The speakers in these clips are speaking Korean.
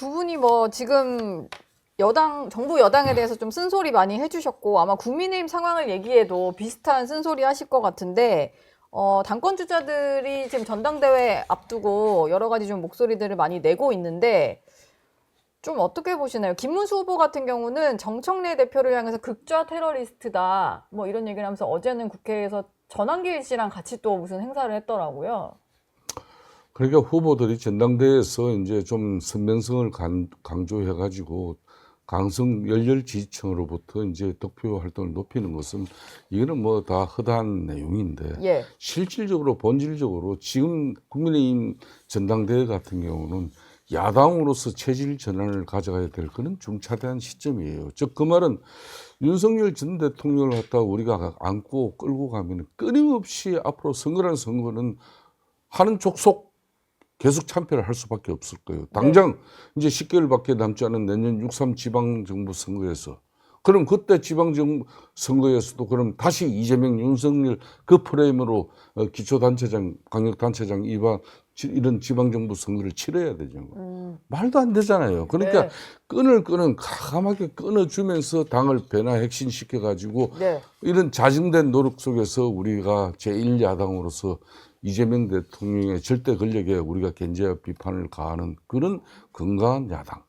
두 분이 뭐 지금 정부 여당에 대해서 좀 쓴소리 많이 해주셨고 아마 국민의힘 상황을 얘기해도 비슷한 쓴소리 하실 것 같은데 당권 주자들이 지금 전당대회 앞두고 여러 가지 좀 목소리들을 많이 내고 있는데 좀 어떻게 보시나요? 김문수 후보 같은 경우는 정청래 대표를 향해서 극좌 테러리스트다 뭐 이런 얘기를 하면서 어제는 국회에서 전환길 씨랑 같이 또 무슨 행사를 했더라고요. 그러니까 후보들이 전당대회에서 이제 좀 선명성을 강조해가지고 강성 열렬 지지층으로부터 이제 득표 활동을 높이는 것은 이거는 뭐 다 허다한 내용인데 예. 실질적으로 본질적으로 지금 국민의힘 전당대회 같은 경우는 야당으로서 체질 전환을 가져가야 될 그런 중차대한 시점이에요. 즉 그 말은 윤석열 전 대통령을 갖다가 우리가 안고 끌고 가면 끊임없이 앞으로 선거라는 선거는 하는 족속 계속 참패를 할 수밖에 없을 거예요. 당장 이제 10개월밖에 남지 않은 내년 6.3 지방정부 선거에서 그럼 그때 지방정부 선거에서도 그럼 다시 이재명, 윤석열 그 프레임으로 기초단체장, 광역단체장 이런 지방정부 선거를 치러야 되죠. 말도 안 되잖아요. 그러니까 네. 끈을 가감하게 끊어주면서 당을 변화핵신시켜가지고 네. 이런 자정된 노력 속에서 우리가 제1야당으로서 이재명 대통령의 절대 권력에 우리가 견제와 비판을 가하는 그런 건강한 야당.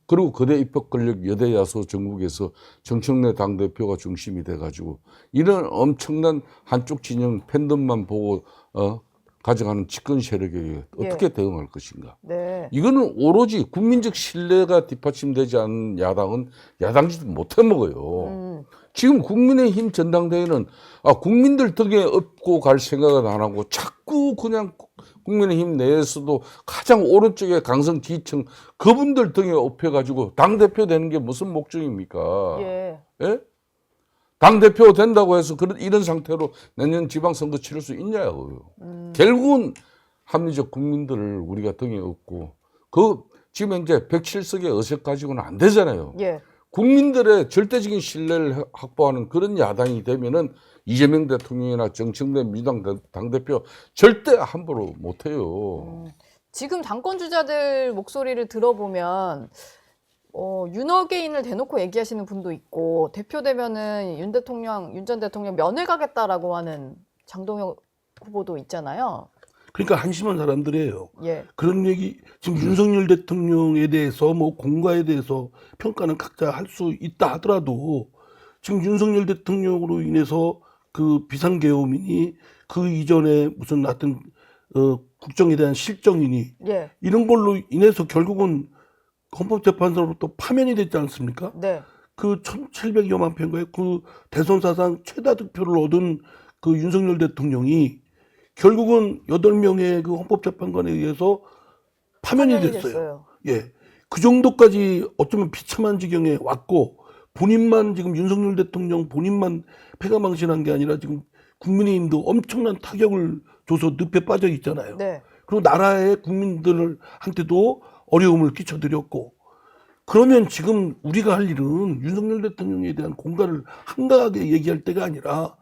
그리고 거대 입법 권력 여대 야소 전국에서 정청래 당대표가 중심이 돼가지고 이런 엄청난 한쪽 진영 팬덤만 보고 가져가는 집권 세력에게 어떻게 대응할 것인가. 네. 이거는 오로지 국민적 신뢰가 뒷받침되지 않은 야당은 야당짓 못해 먹어요. 지금 국민의힘 전당대회는 국민들 등에 업고 갈 생각은 안 하고 자꾸 그냥 국민의힘 내에서도 가장 오른쪽에 강성 지지층 그분들 등에 업혀가지고 당대표 되는 게 무슨 목적입니까? 예. 예? 당대표 된다고 해서 이런 상태로 내년 지방선거 치를 수 있냐고요. 결국은 합리적 국민들을 우리가 등에 업고 지금 이제 107석의 의석 가지고는 안 되잖아요. 예. 국민들의 절대적인 신뢰를 확보하는 그런 야당이 되면은 이재명 대통령이나 정청래 민주당 당대표 절대 함부로 못해요. 지금 당권 주자들 목소리를 들어보면 윤어게인을 대놓고 얘기하시는 분도 있고 대표되면은 윤 전 대통령 면회 가겠다라고 하는 장동혁 후보도 있잖아요. 그러니까 한심한 사람들이에요. 예. 그런 얘기 지금 윤석열 대통령에 대해서 뭐 공과에 대해서 평가는 각자 할 수 있다 하더라도 지금 윤석열 대통령으로 인해서 그 비상계엄이니 그 이전에 무슨 하여튼 국정에 대한 실정이니 예. 이런 걸로 인해서 결국은 헌법재판소로부터 파면이 됐지 않습니까? 네. 그 1,700여만 표인가요? 그 대선 사상 최다 득표를 얻은 그 윤석열 대통령이 결국은 8명의 그 헌법재판관에 의해서 파면이 됐어요. 예. 그 정도까지 어쩌면 비참한 지경에 왔고 본인만 지금 윤석열 대통령 본인만 패가망신한 게 아니라 지금 국민의힘도 엄청난 타격을 줘서 늪에 빠져 있잖아요. 네. 그리고 나라의 국민들한테도 어려움을 끼쳐드렸고 그러면 지금 우리가 할 일은 윤석열 대통령에 대한 공갈을 한가하게 얘기할 때가 아니라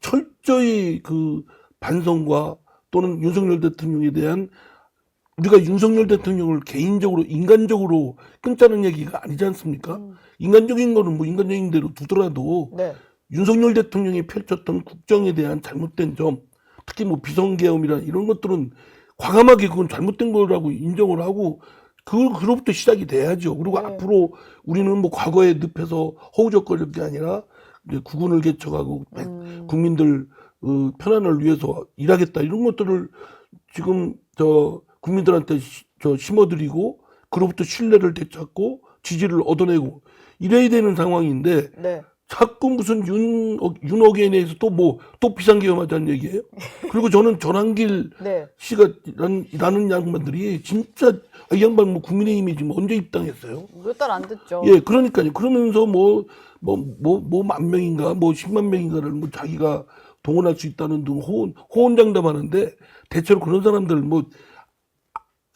철저히 그 반성과 또는 윤석열 대통령에 대한 우리가 윤석열 대통령을 개인적으로 인간적으로 끊자는 얘기가 아니지 않습니까? 인간적인 거는 뭐 인간적인 대로 두더라도 네. 윤석열 대통령이 펼쳤던 국정에 대한 잘못된 점, 특히 뭐 비상계엄이나 이런 것들은 과감하게 그건 잘못된 거라고 인정을 하고 그로부터 시작이 돼야죠. 그리고 앞으로 우리는 뭐 과거에 늪에서 허우적거릴 게 아니라 이제 국군을 개척하고 국민들 편안을 위해서 일하겠다 이런 것들을 지금 국민들한테 심어드리고 그로부터 신뢰를 되찾고 지지를 얻어내고 이래야 되는 상황인데 네. 자꾸 무슨 윤어게인에 대해서 또 비상계엄하자는 얘기예요. 그리고 저는 전환길 네. 씨가 라는 양반들이 진짜 이 양반 뭐 국민의힘이 지금 언제 입당했어요? 몇 달 안 됐죠. 예, 그러니까요. 그러면서 뭐 10,000명인가 뭐 10만 명인가를 뭐 자기가 동원할 수 있다는 등 호언장담하는데 대체로 그런 사람들 뭐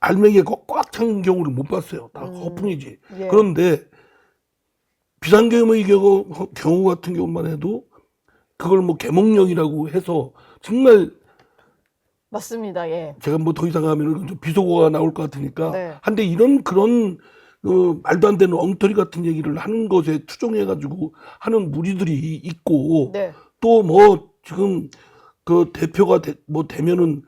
알맹이에 꽉 찬 경우를 못 봤어요. 다 허풍이지. 예. 그런데 비상계엄의 경우 같은 경우만 해도 그걸 뭐 계몽령이라고 해서 정말 맞습니다. 예. 제가 뭐 더 이상 하면은 좀 비속어가 나올 것 같으니까. 네. 한데 그런 말도 안 되는 엉터리 같은 얘기를 하는 것에 투정해가지고 하는 무리들이 있고 네. 또 뭐 지금 그 대표가 되면은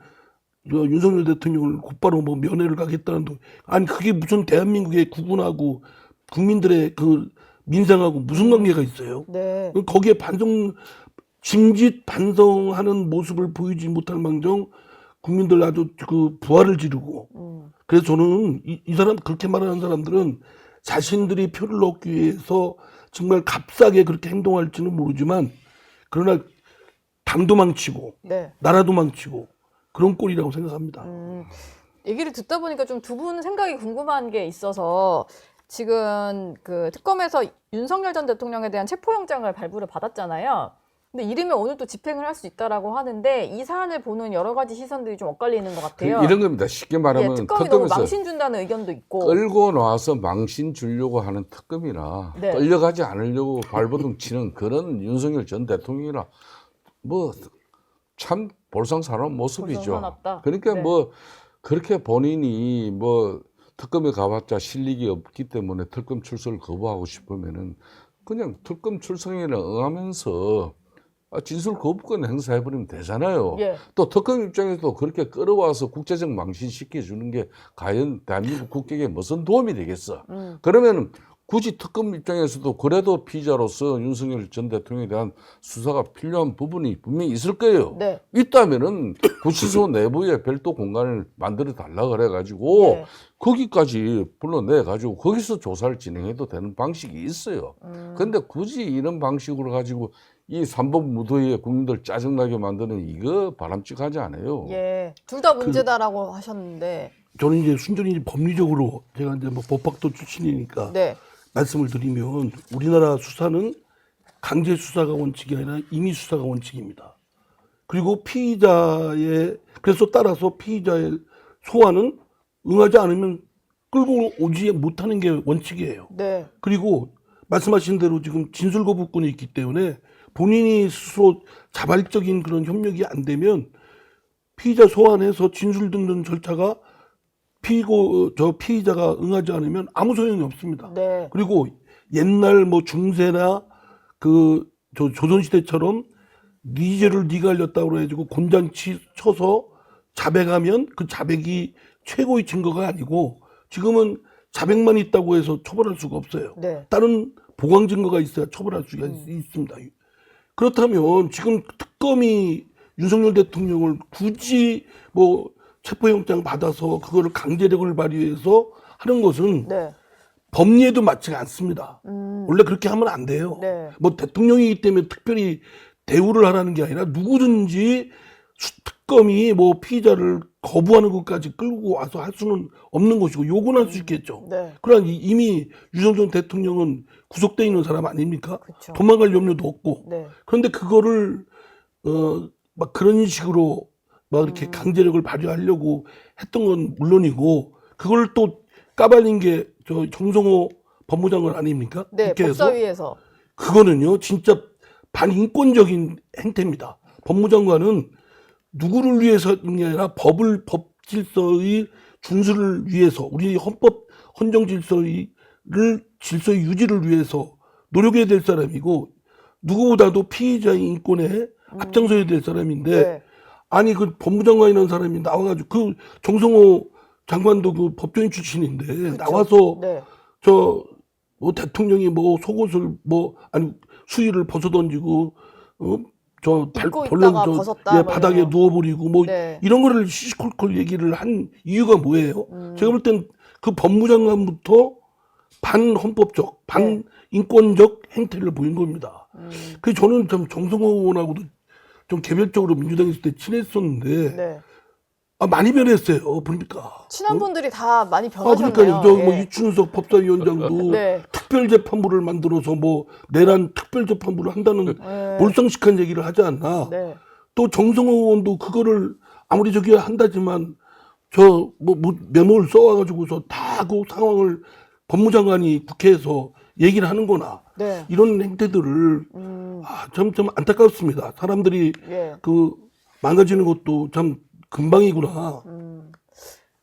윤석열 대통령을 곧바로 뭐 면회를 가겠다는 아니 그게 무슨 대한민국의 국군하고 국민들의 그 민생하고 무슨 관계가 있어요? 네. 거기에 짐짓 반성하는 모습을 보이지 못할 망정 국민들 아주 그 부활을 지르고 그래서 저는 이 사람 그렇게 말하는 사람들은 자신들이 표를 얻기 위해서 정말 값싸게 그렇게 행동할지는 모르지만 그러나 당도 망치고 네. 나라도 망치고 그런 꼴이라고 생각합니다. 얘기를 듣다 보니까 좀 두 분 생각이 궁금한 게 있어서 지금 그 특검에서 윤석열 전 대통령에 대한 체포영장을 발부를 받았잖아요. 근데 이르면 오늘 또 집행을 할 수 있다라고 하는데 이 사안을 보는 여러 가지 시선들이 좀 엇갈리는 것 같아요. 이런 겁니다. 쉽게 말하면 예, 특검이 너무 특검에서 망신 준다는 의견도 있고. 끌고 나와서 망신 주려고 하는 특검이나 네. 끌려가지 않으려고 발버둥 치는 그런 윤석열 전 대통령이나 뭐 참 볼상사나운 모습이죠. 볼상사납다. 그러니까 네. 뭐 그렇게 본인이 뭐 특검에 가봤자 실력이 없기 때문에 특검 출석을 거부하고 싶으면은 그냥 특검 출석에는 응하면서 진술 거부권 행사해버리면 되잖아요. 예. 또 특검 입장에서도 그렇게 끌어와서 국제적 망신시켜주는 게 과연 대한민국 국격에 무슨 도움이 되겠어. 그러면 굳이 특검 입장에서도 그래도 피의자로서 윤석열 전 대통령에 대한 수사가 필요한 부분이 분명히 있을 거예요. 네. 있다면은 구치소 내부에 별도 공간을 만들어 달라 그래가지고 예. 거기까지 불러내가지고 거기서 조사를 진행해도 되는 방식이 있어요. 근데 굳이 이런 방식으로 가지고 이 삼법 무도위에 국민들 짜증나게 만드는 이거 바람직하지 않아요. 예. 둘 다 문제다라고 하셨는데. 저는 이제 순전히 법리적으로 제가 이제 뭐 법학도 출신이니까 네. 말씀을 드리면 우리나라 수사는 강제 수사가 원칙이 아니라 임의 수사가 원칙입니다. 그리고 그래서 따라서 피의자의 소환은 응하지 않으면 끌고 오지 못하는 게 원칙이에요. 네. 그리고 말씀하신 대로 지금 진술 거부권이 있기 때문에 본인이 스스로 자발적인 그런 협력이 안 되면 피의자 소환해서 진술 듣는 절차가 피의자가 응하지 않으면 아무 소용이 없습니다. 네. 그리고 옛날 뭐 중세나 조선시대처럼 네 죄를 네가 알렸다고 해가지고 곤장치 쳐서 자백하면 그 자백이 최고의 증거가 아니고 지금은 자백만 있다고 해서 처벌할 수가 없어요. 네. 다른 보강 증거가 있어야 처벌할 수가 있습니다. 그렇다면 지금 특검이 윤석열 대통령을 굳이 뭐 체포영장 받아서 그거를 강제력을 발휘해서 하는 것은 네. 법리에도 맞지가 않습니다. 원래 그렇게 하면 안 돼요. 네. 뭐 대통령이기 때문에 특별히 대우를 하라는 게 아니라 누구든지 특검이 뭐 피의자를 거부하는 것까지 끌고 와서 할 수는 없는 것이고 요구는 할 수 있겠죠. 네. 그러나 이미 윤석열 대통령은 구속돼 있는 사람 아닙니까? 그쵸. 도망갈 염려도 없고. 네. 그런데 그거를 막 그런 식으로 막 이렇게 강제력을 발휘하려고 했던 건 물론이고 그걸 또 까발린 게 저 정성호 법무장관 아닙니까? 네. 국회에서 법사위에서. 그거는요 진짜 반인권적인 행태입니다. 법무장관은 누구를 위해서이 아니라 법 질서의 준수를 위해서 우리 헌정 질서의 유지를 위해서 노력해야 될 사람이고 누구보다도 피의자의 인권에 앞장서야 될 사람인데 네. 아니 그 법무장관이라는 사람이 나와가지고 그 정성호 장관도 그 법조인 출신인데 나와서 네. 뭐 대통령이 뭐 속옷을 수의를 벗어 던지고 입고 있다가 벗었다, 뭐 바닥에 이런 거. 누워버리고 뭐 네. 이런 거를 시시콜콜 얘기를 한 이유가 뭐예요? 제가 볼 땐 그 법무장관부터 반헌법적, 반인권적 행태를 보인 겁니다. 그래서 저는 좀 정성호 의원하고도 좀 개별적으로 민주당에 있을 때 친했었는데 네. 많이 변했어요. 보니까. 친한 분들이 다 많이 변하셨네요. 그러니까요. 뭐 예. 이춘석 법사위원장도 네. 특별재판부를 만들어서 뭐 내란 특별재판부를 한다는 몰상식한 얘기를 하지 않나. 네. 또 정성호 의원도 그거를 아무리 저기 한다지만 뭐 메모를 써와가지고서 다 그 상황을 법무장관이 국회에서 얘기를 하는거나 네. 이런 행태들을 좀 안타깝습니다. 사람들이 예. 그 망가지는 것도 참 금방이구나.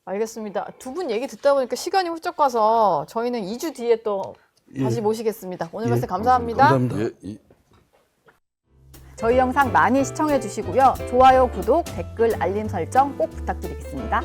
알겠습니다. 두 분 얘기 듣다 보니까 시간이 훌쩍 가서 저희는 2주 뒤에 또 다시 예. 모시겠습니다. 오늘 예. 말씀 감사합니다. 감사합니다. 예, 저희 영상 많이 시청해 주시고요. 좋아요, 구독, 댓글, 알림 설정 꼭 부탁드리겠습니다.